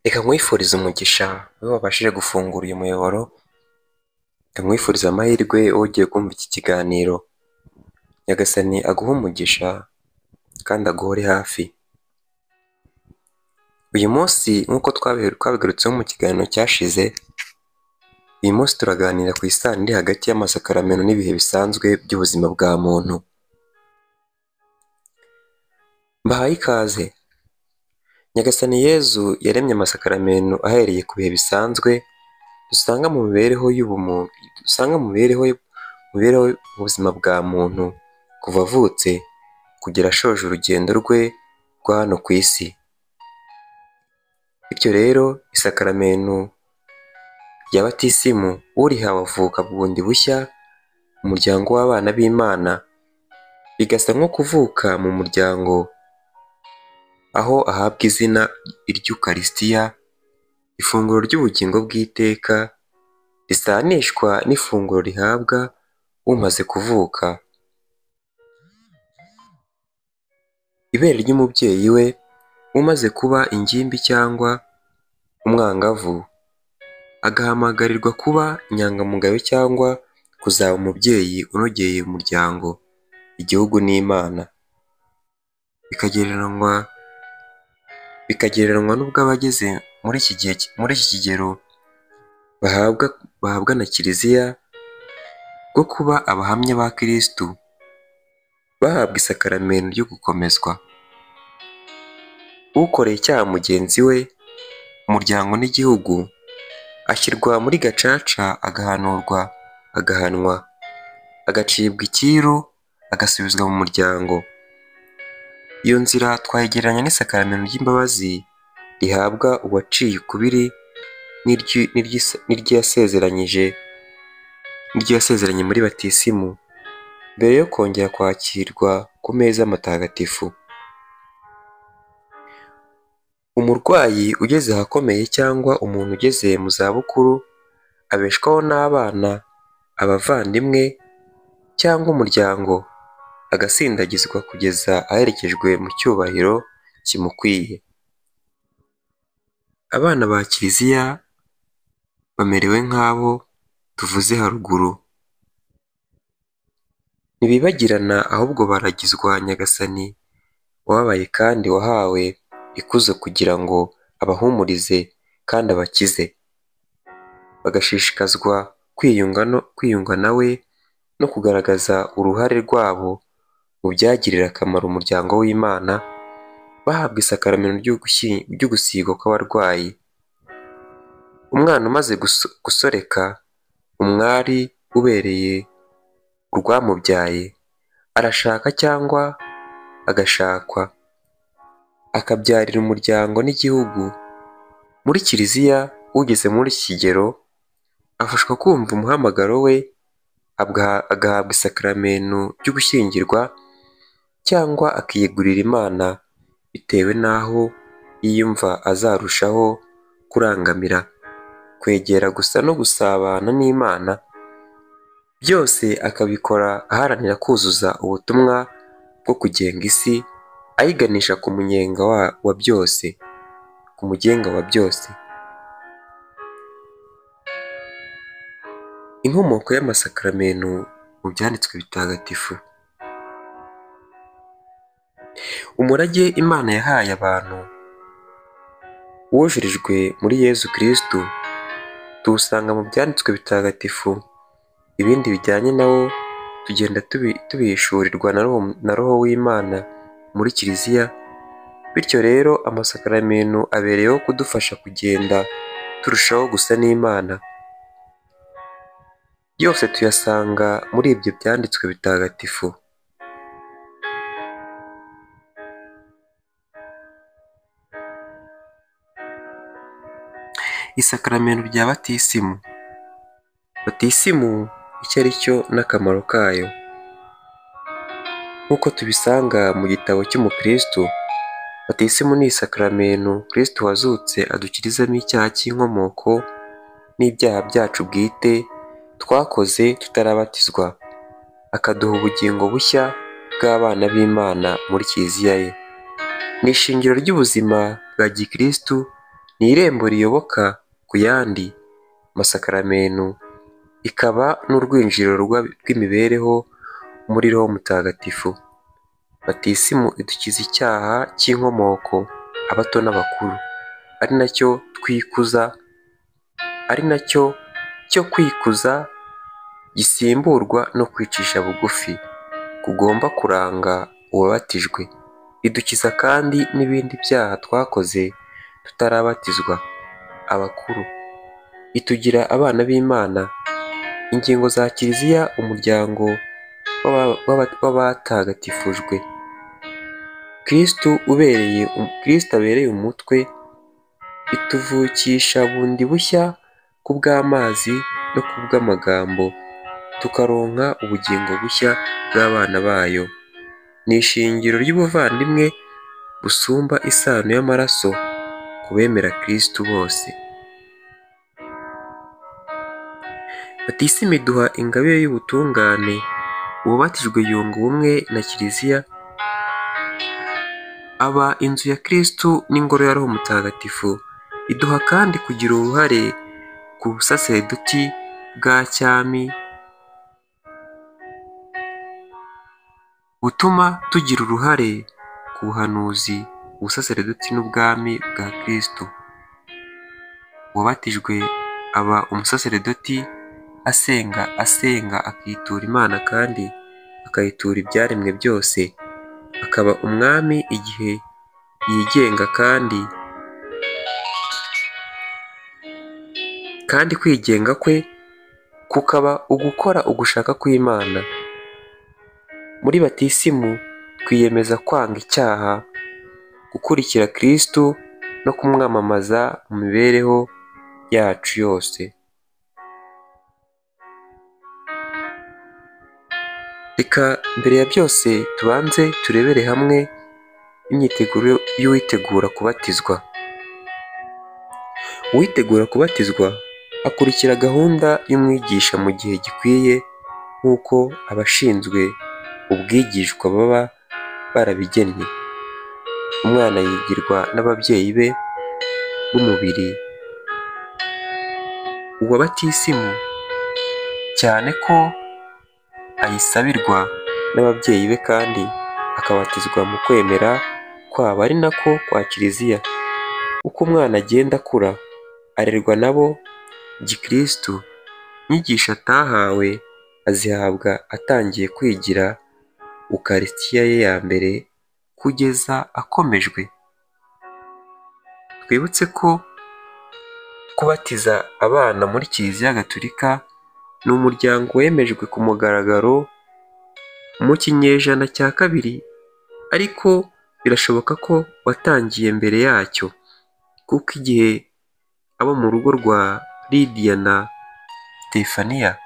Reka nkwifurize umugisha wowe wabashije gufungura uyu muyoboro, reka nkwifurize amahirwe wowe ugiye kumva iki kiganiro. Nyagasani aguhe umugisha kandi aguhore hafi. Uyu munsi nk'uko twabigarutseho mu kiganiro cyashize, uyu munsi turaganira ku isano iri hagati y'amasakaramentu n'ibihe bisanzwe by'ubuzima bwa muntu. Mbahaye ikaze. Nyagasani Yezu yaremye amasakaramentu ahereye ku bihe bisanzwe dusanga mu mibereho y'ubumuntu, mu buzima bwa muntu kuva avutse kugera ashoje urugendo rwe rwa hano ku isi. Bityo rero isakaramentu rya batisimu urihawe avuka bundi bushya mu muryango w'abana b'Imana, bigasa nko kuvuka mu muryango, aho ahabwa izina iry'Ukarisitiya, ifunguro ry'ubugingo bw'iteka risanishwa n'ifunguro rihabwa umaze kuvuka. Ibere ry'umubyeyi we umaze kuba ingimbi cyangwa umwangavu, agahamagarirwa kuba inyangamugayo cyangwa kuzaba umubyeyi unogeye umuryango, igihugu n'Imana. Bikagereranywa n'ubwo abageze muri iki kigero bahabwa na Kiliziya bwo kuba abahamya ba Kristu, bahabwa isakaramentu ryo gukomezwa. Ukoreye icyaha mugenzi we, umuryango n'igihugu, ashyirwa muri gacaca, agahanurwa, agahanwa, agacibwa icyiru, agasubizwa mu muryango. Iyo nzira twayigereranya n'isakaramento ry'imbabazi rihabwa uwaciye ukubiri n'iryo yasezeranye muri batisimu mbere yo kongera kwakirwa ku meza matagatifu. Umurwayi ugeze ahakomeye cyangwa umuntu ugeze mu zabukuru abeshwaho n'abana, abavandimwe cyangwa umuryango, agasindagizwa kugeza aherekejwe mu cyubahiro kimukwiye. Abana ba Kiliziya bamerewe nk'abo tuvuze haruguru. Ntibibagirana, ahubwo baragizwa Nyagasani wababaye kandi wahawe ikuzo kugira ngo abahumurize kandi abakize. Bagashishikazwa kwiyunga nawe no kugaragaza uruhare rwabo mu byagirira akamaro umuryango w'Imana, bahabwa isakaramentu ryo gusigwa kw'abarwayi. Umwana umaze gusoreka, umwari ubereye urwamubyaye, arashaka cyangwa agashakwa, akabyarira umuryango n'igihugu. Muri Kiliziya, ugeze muri iki kigero afashwa kumva umuhamagaro we, agahabwa isakaramentu ryo gushyingirwa cyangwa akiyegurira Imana bitewe n'aho yiyumva azarushaho kurangamira, kwegera gusa no gusabana n'Imana. Byose akabikora aharanira kuzuza ubutumwa bwo kugenga isi, ayiganisha ku mugenga wa byose. Inkomoko y'amasakaramentu mu byanditswe bitagatifu. Umurage Imana yahaye abantu wujurijwe muri Yezu Kristu tuwusanga mu byanditswe bitagatifu. Ibindi bijyanye nawo tugenda tubihishurirwa na Roho w'Imana muri Kiliziya. Bityo rero amasakaramentu abereyeho kudufasha kugenda turushaho gusa n'Imana. Yose tuyasanga muri ibyo byanditswe bitagatifu. Isakaramentu rya batisimu. Batisimu icyo ari cyo n'akamaro kayo. Nk'uko tubisanga mu gitabo cy'Umukristu, batisimu ni isakaramentu Kristu wazutse adukirizamo icyaha cy'inkomoko n'ibyaha byacu bwite twakoze tutarabatizwa, akaduha ubugingo bushya bw'abana b'Imana muri Kiliziya ye. Ni ishingiro ry'ubuzima bwa gikristu ni irembo riyoboka ku yandi masakaramentu, ikaba n'urwinjiriro rw'imibereho muri Roho Mutagatifu. Batisimu idukiza icyaha cy'inkomoko, abato n'abakuru, ari nacyo cyo kwikuza gisimburwa no kwicisha bugufi kugomba kuranga uwabatijwe. Idukiza kandi n'ibindi byaha twakoze tutarabatizwa. Abakuru itugira abana b'Imana. Ingingo za Kiliziya, umuryango w'abatagatifujwe. Kristo abereye umutwe, ituvukisha bundi bushya ku bw'amazi no ku bw'amagambo, tukaronka ubugingo bushya bw'abana bayo. Ni ishingiro ry'ubuvandimwe busumba isano y'amaraso ku bemera Kristo bose. Batisimu iduha ingabire y'ubutungane. Uwabatijwe yunga ubumwe na Kiliziya, aba inzu ya Kristo n'ingoro ya Roho Mutagatifu. Iduha kandi kugira uruhare ku busaseredoti bwa cyami, butuma tugira uruhare ku buhanuzi, ubusaseredoti n'ubwami bwa Kristo. Uwabatijwe aba umusaseredoti asenga akitura Imana kandi akayitura ibyaremwe byose. Akaba umwami igihe yigenga kandi kwigenga kwe kukaba ugukora ugushaka kw'Imana. Muri batisimu twiyemeza kwanga icyaha, gukurikira Kristo no kumwamamaza mu mibereho yacu yose. Reka mbere ya byose tubanze turebere hamwe imyiteguro y'uwitegura kubatizwa. Uwitegura kubatizwa akurikira gahunda y'umwigisha mu gihe gikwiye nk'uko abashinzwe ubwigishwa baba barabigennye. Umwana yigirwa n'ababyeyi be b'umubiri. Uwa batisimu cyane ko ayisabirwa n'ababyeyi be kandi akabatizwa mu kwemera kwabo, ari nako kwa Kiliziya. Uko umwana agenda akura arerwa nabo gikristo. Inyigisho atahawe azihabwa atangiye kwigira Ukaristiya ye ya mbere kugeza akomejwe. Twibutse ko kubatiza abana muri Kiliziya Gatolika ni umuryango wemejwe ku mugaragaro mu kinyejana cya 2, ariko birashoboka ko watangiye mbere yacyo, kuko igihe abo mu rugo rwa Lidiya na Stefaniya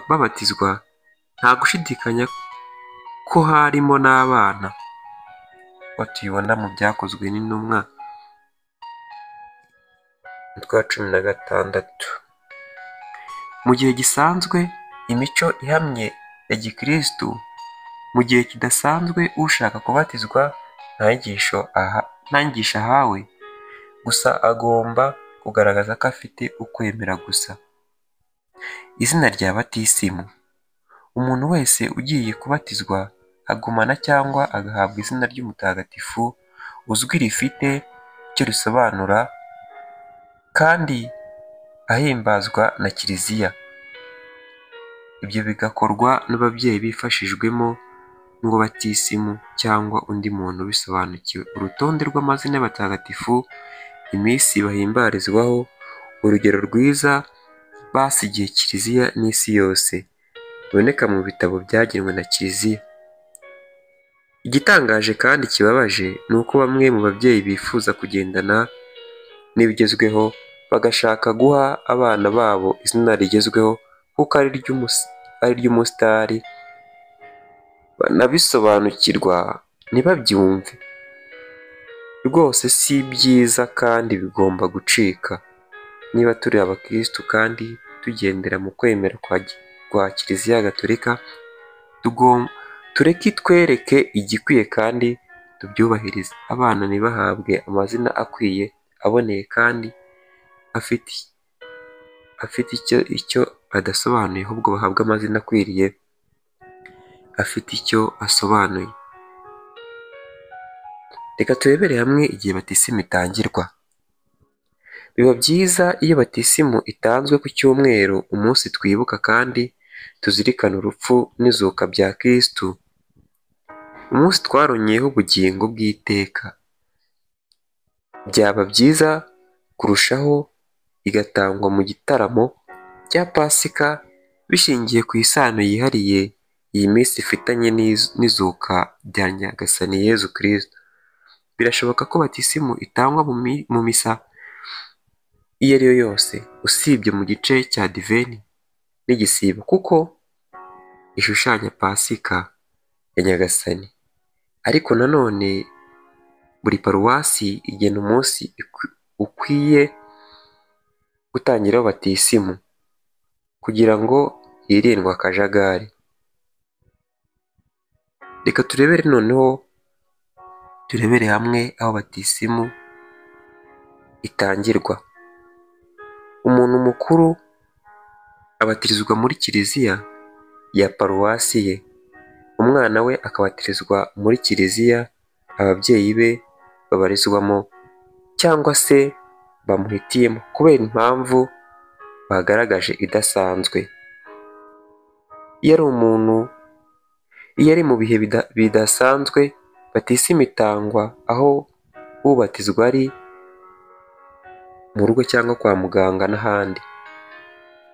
babatizwa nta gushidikanya ko harimo n'abana. Batuyibona mu Byakozwe n'Intumwa umutwe wa 16. Mu gihe gisanzwe imico ihamye ya gikristo, mu gihe kidasanzwe ushaka kubatizwa nta nyigisho ahawe, gusa agomba kugaragaza ko afite ukwemera gusa. Izina rya batisimu. Umuntu wese ugiye kubatizwa agumana cyangwa agahabwa izina ry'umutagatifu uzwi rifite icyo risobanura kandi ahimbazwa na Kiliziya. Ibyo bigakorwa n'ababyeyi bifashijwemo ngo batisimu cyangwa undi muntu ubisobanukiwe. Urutonde rw'amazina y'abatagatifu, iminsi bahimbarizwaho, urugero rwiza basigiye Kiliziya n'isi yose, biboneka mu bitabo byagenwe na Kiliziya. Igitangaje kandi kibabaje ni uko bamwe mu babyeyi bifuza kugendana n'ibigezweho bagashaka guha abana babo izina rigezweho kuko ari iry'umusitari, banabisobanukirwa ntibabyumve. Rwose si byiza kandi bigomba gucika. Niba turi abakristo kandi tugendera mu kwemera kwa Kiliziya Gatolika, tureke itwereke igikwiye kandi tubyubahirize. Abana ntibahabwe amazina akwiye aboneye kandi afite icyo adasobanuye, ahubwo bahabwe amazina akwiriye afite icyo asobanuye. Reka turebere hamwe igihe batisimu itangirwa. Biba byiza iyo batisimu itanzwe ku cyumweru, umunsi twibuka kandi tuzirikana urupfu n'izuka bya Kristo, umunsi twaronyeyeho ubugingo bw'iteka. Byaba byiza kurushaho igatangwa mu gitaramo cya Pasika, bishingiye ku isano yihariye iyi minsi ifitanye n'izuka rya Nyagasani Yezu Kristo. Birashoboka ko batisimu itangwa mu misa iyo ari yo yose, usibye mu gice cya diveni n'igisibo, kuko ishushanya Pasika ya Nyagasani. Ariko nanone buri paruwasi igena umunsi ukwiye gutangiraho batisimu kugira ngo hirindwe akajagari. Reka turebere hamwe aho batisimu itangirwa. Umuntu mukuru abatirizwa muri kiliziya ya paruwasi ye, umwana we akabatirizwa muri kiliziya ababyeyi be babarizwamo cyangwa se bamuhitiyemo kubera impamvu bagaragaje idasanzwe. Iyo ari mu bihe bidasanzwe, batisimu itangwa aho ubatizwa ari mu rugo cyangwa kwa muganga n'ahandi,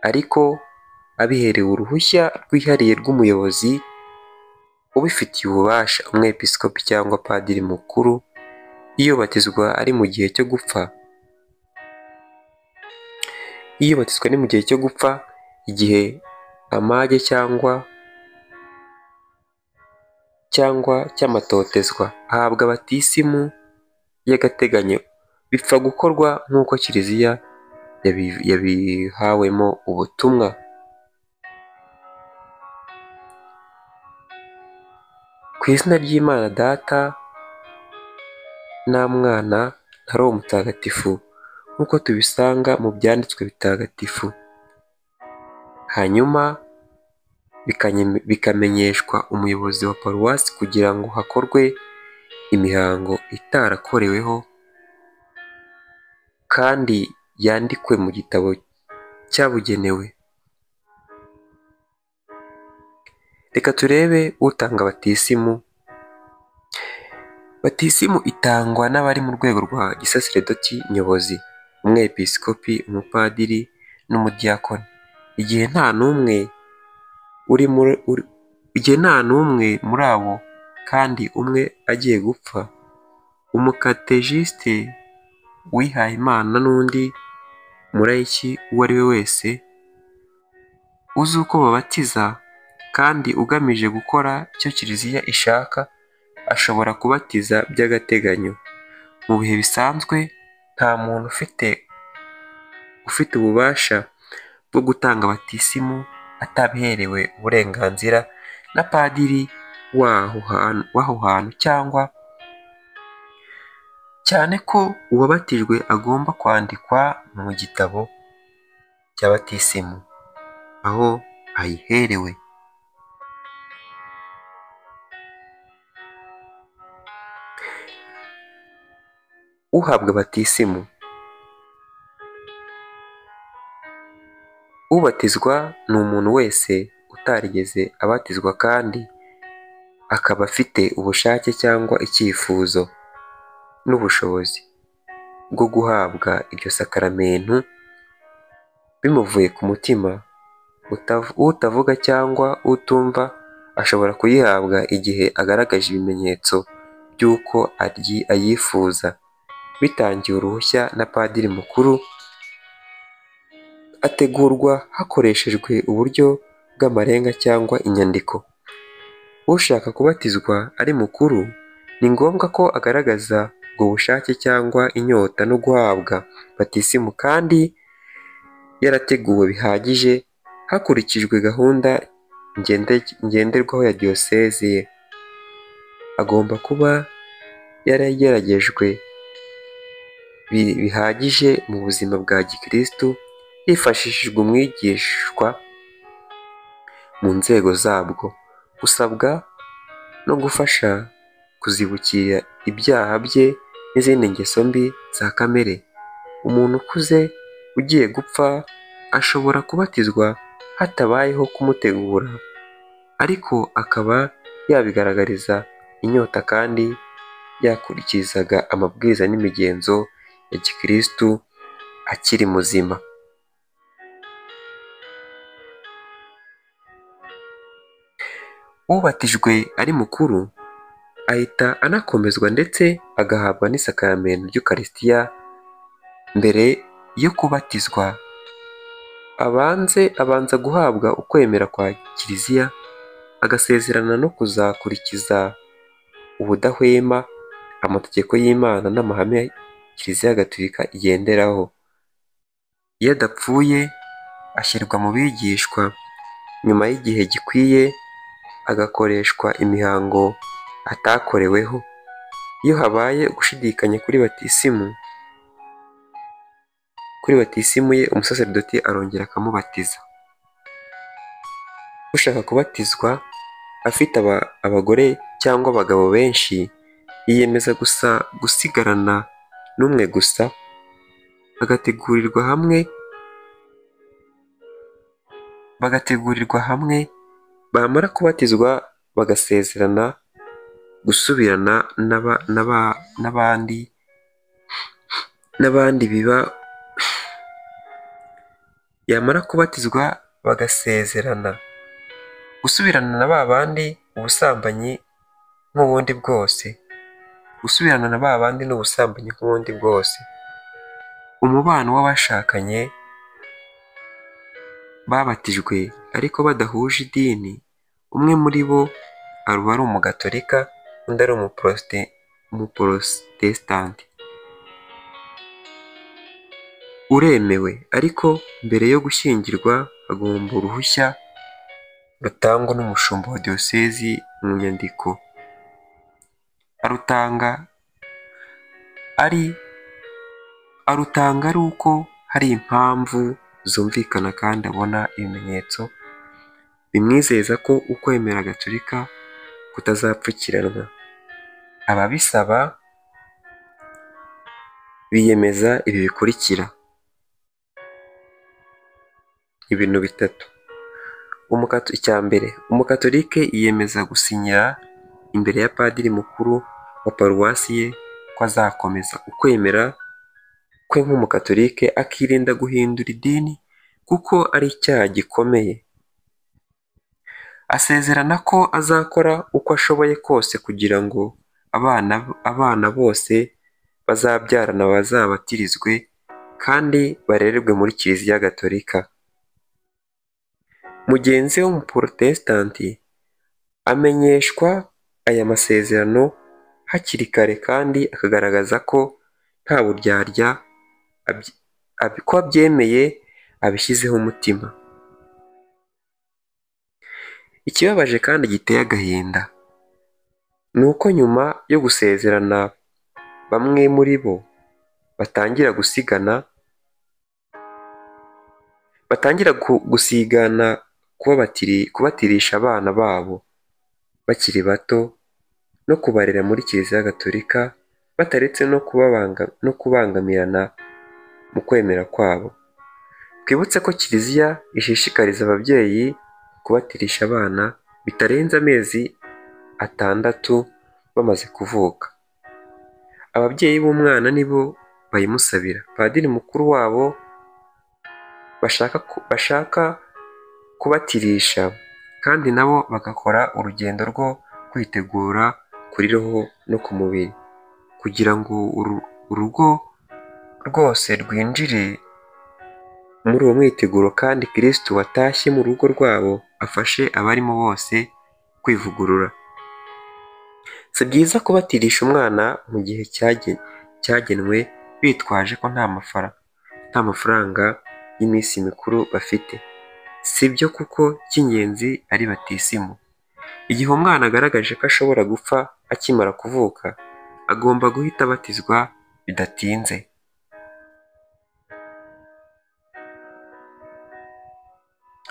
ariko abiherewe uruhushya rwihariye rw'umuyobozi ubifitiye ububasha, umwepiskopi cyangwa padiri mukuru. Iyo batizwa ari mu gihe cyo gupfa, igihe amage cyangwa cy'amatotezwa, ahabwa batisimu y'agateganyo. Bipfa gukorwa nk'uko kiliziya yabihawemo ubutumwa. Ku izina ry'Imana Data na Mwana na Roho Mutagatifu, nk'uko tubisanga mu byanditswe bitagatifu. Hanyuma bikamenyeshwa umuyobozi wa paruwasi kugira ngo hakorwe imihango itarakoreweho kandi yandikwe mu gitabo cyabugenewe. Reka turebe utanga batisimu. Batisimu itangwa n'abari mu rwego rwa gisaserdoti nyobozi, umwepiskopi, umupadiri n'umudiyakoni. Igihe nta n'umwe muri abo kandi umwe agiye gupfa, umukatejisite wihaye Imana n'undi murayiki uwo ari we wese uzi uko babatiza kandi ugamije gukora icyo kiliziya ishaka, ashobora kubatiza by'agateganyo. Mu bihe bisanzwe nta muntu ufite ububasha bwo gutanga batisimu atabiherewe uburenganzira na padiri w'aho hantu, cyane ko uwabatijwe agomba kwandikwa mu gitabo cya batisimu aho ayiherewe. Uhabwa batisimu. Ubatizwa ni umuntu wese utarigeze abatizwa kandi akaba afite ubushake cyangwa icyifuzo n'ubushobozi bwo guhabwa iryo sakaramentu bimuvuye ku mutima. Utavuga cyangwa utumva ashobora kuyihabwa igihe agaragaje ibimenyetso by'uko ayifuza, bitangiwe uruhushya na padiri mukuru. Ategurwa hakoreshejwe uburyo bw'amarenga cyangwa inyandiko. Ushaka kubatizwa ari mukuru ni ngombwa ko agaragaza ubwo bushake cyangwa inyota no guhabwa batisimu kandi yarateguwe bihagije hakurikijwe gahunda ngenderwaho ya diyoseze ye. Agomba kuba yarageragejwe bihagije mu buzima bwa gikristo hifashishijwe umwigishwa mu nzego zabwo, gusabwa no gufasha kuzibukira ibyaha bye n'izindi ngeso mbi za kamere. Umuntu ukuze ugiye gupfa ashobora kubatizwa hatabayeho kumutegura, ariko akaba yabigaragariza inyota kandi yakurikizaga amabwiriza n'imigenzo ya gikristo akiri muzima. Ubatijwe ari mukuru ahita anakomezwa ndetse agahabwa n'isakaramentu ry'Ukaristiya. Mbere yo kubatizwa abanza guhabwa ukwemera kwa Kiliziya, agasezerana no kuzakurikiza ubudahwema amategeko y'Imana n'amahame Kiliziya Gatolika igenderaho. Iyo adapfuye ashyirwa mu bigishwa, nyuma y'igihe gikwiye agakoreshwa imihango atakoreweho. Iyo habaye gushidikanya kuri batisimu ye, umusaserdoti arongera akamubatiza. Ushaka kubatizwa afite abagore cyangwa abagabo benshi yiyemeza gusa gusigarana n'umwe gusa, bagategurirwa hamwe, bamara kubatizwa bagasezerana gusubirana n'abandi yamara kubatizwa bagasezerana gusubirana na ba bandi ubusambanyi nk'ubundi bwose. Umubano w'abashakanye babatijwe ariko badahuje idini, umwe muri bo aba ari umugatolika undi ari umuporotesitanti, uremewe, ariko mbere yo gushyingirwa hagomba uruhushya rutangwa n'umushumba wa diyosezi mu nyandiko. Arutanga ari uko hari impamvu zumvikana kandi abona ibimenyetso bimwizeza ko ukwemera Gatolika kutazapfukiranwa. Ababisaba biyemeza ibi bikurikira: ibintu bitatu. Icya mbere, umukatolike yiyemeza gusinyira imbere ya padiri mukuru wa paruwasi ye ko azakomeza ukwemera kwe nk'umukatolike, akirinda guhindura idini kuko ari icyaha gikomeye. Asezerana ko azakora uko ashoboye kose kugira ngo abana bose bazabyarana bazabatirizwe kandi barererwe muri Kiliziya Gatolika. Mugenzi we w'umuporotesitanti amenyeshwa aya masezerano hakiri kare kandi akagaragaza ko nta buryarya, ko abyemeye abishyizeho umutima. Ikibabaje kandi giteye agahinda ni uko nyuma yo gusezerana bamwe muri bo batangira gusigana kubatirisha abana babo bakiri bato no kubarera muri Kiliziya Gatolika, bataretse no kubangamirana mu kwemera kwabo. Twibutse ko Kiliziya ishishikariza ababyeyi kubatirisha abana bitarenze amezi 6 bamaze kuvuka. Ababyeyi b'umwana nibo bayimusabira. Padiri mukuru wabo bashaka kubatirisha kandi nabo bagakora urugendo rwo kwitegura kuri roho no ku mubiri kugira ngo urugo rwose rwinjire muri uwo mwiteguro kandi Kristo watashye mu rugo rwabo afashe abarimo bose kwivugurura. Si byiza kubatirisha umwana mu gihe cyagenwe bitwaje ko nta mafaranga y'iminsi mikuru bafite. Si byo kuko icy'ingenzi ari batisimu. Igihe umwana agaragaje ko ashobora gupfa akimara kuvuka, agomba guhita abatizwa bidatinze.